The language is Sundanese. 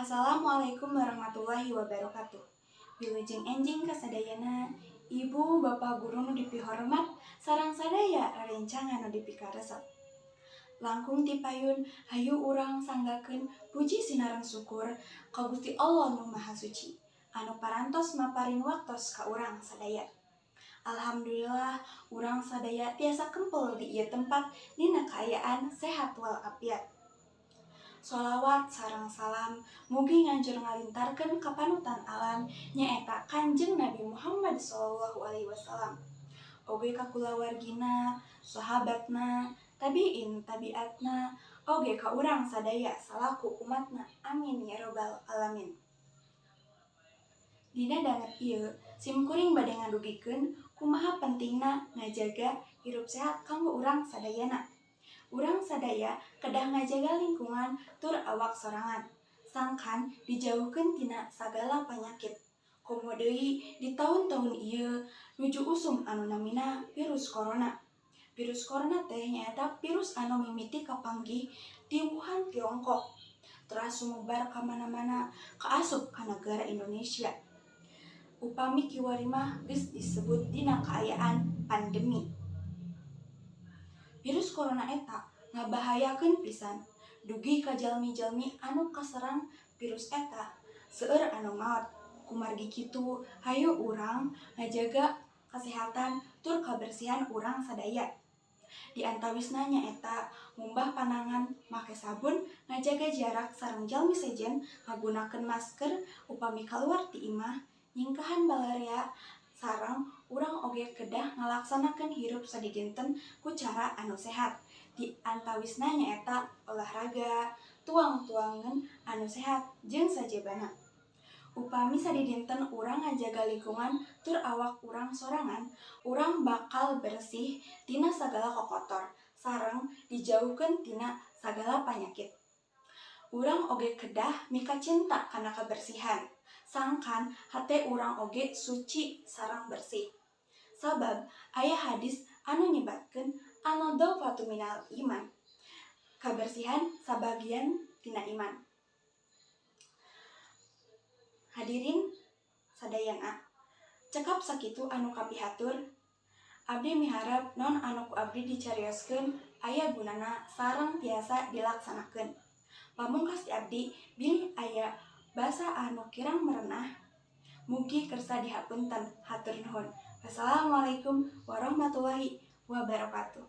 Assalamualaikum warahmatullahi wabarakatuh. Wilujeng enjing kasadayana, ibu bapak guru nu dipihormat, sarang sadaya rerencangan nu dipikaresep. Langkung tipayun, hayu urang sanggakeun puji sinareng syukur ka Gusti Allah nu Maha Suci, anu parantos maparing waktos ka urang sadaya. Alhamdulillah, urang sadaya tiasa kempel di ieu tempat dina kaayaan sehat walafiat. Sholawat sareng salam mugi nganjur ngalintarkeun ka panutan alam nyaeta Kanjeng Nabi Muhammad SAW. Oge ka kulawargina, sahabatna, tabiin tabiatna, oge ka urang sadaya salaku umatna. Amin ya robbal alamin. Dina danget ieu, simkuring bade ngadugikeun kumaha pentingna ngajaga hirup sehat kanggo urang sadayana. Urang sadaya kedah ngajaga lingkungan tur awak sorangan, sangkan dijauhkeun tina sagala panyakit. Komo deui di tahun-tahun ieu nuju usum anu namina virus corona. Virus corona teh nyaeta virus anu mimiti kapanggih di Wuhan, Tiongkok. Teras sumebar ka mana-mana, kaasup ka negara Indonesia. Upami kiwari mah geus disebut dina kaayaan pandemi. Virus corona eta ngabahayakeun pisan, dugi ka jalmi-jalmi anu kaserang virus eta seueur anu maot. Kumargi kitu, hayu urang ngajaga kesehatan tur kabersihan urang sadaya. Di antawisna nyaeta ngumbah panangan, make sabun, ngajaga jarak sareng jalmi sejen, ngagunakeun masker upami kaluar ti imah, nyingkahan balarea, sareng urang oge kedah ngalaksanakeun hirup sadinten ku cara anu sehat. Di antawisna nyaeta olahraga, tuang-tuangan anu sehat jeung sajebana. Upami sadinten urang ngajaga lingkungan tur awak urang sorangan, urang bakal bersih tina sagala kokotor sareng dijauhkeun tina sagala panyakit. Urang oge kedah mika cinta kana kabersihan, sangkan hate urang oge suci sareng bersih. Sabab aya hadis anu nyebatkeun an-nadhafatu minal iman. Kabersihan sabagian tina iman. Hadirin sadayana, cekap sakitu anu kapihatur. Abdi miharep non anu ku abdi dicarioskeun aya gunana sareng tiasa dilaksanakeun. Pamungkas ti abdi bilih aya basa anu kirang merenah, mugi kersa dihapunten. Hatur nuhun. Wassalamualaikum warahmatullahi wabarakatuh.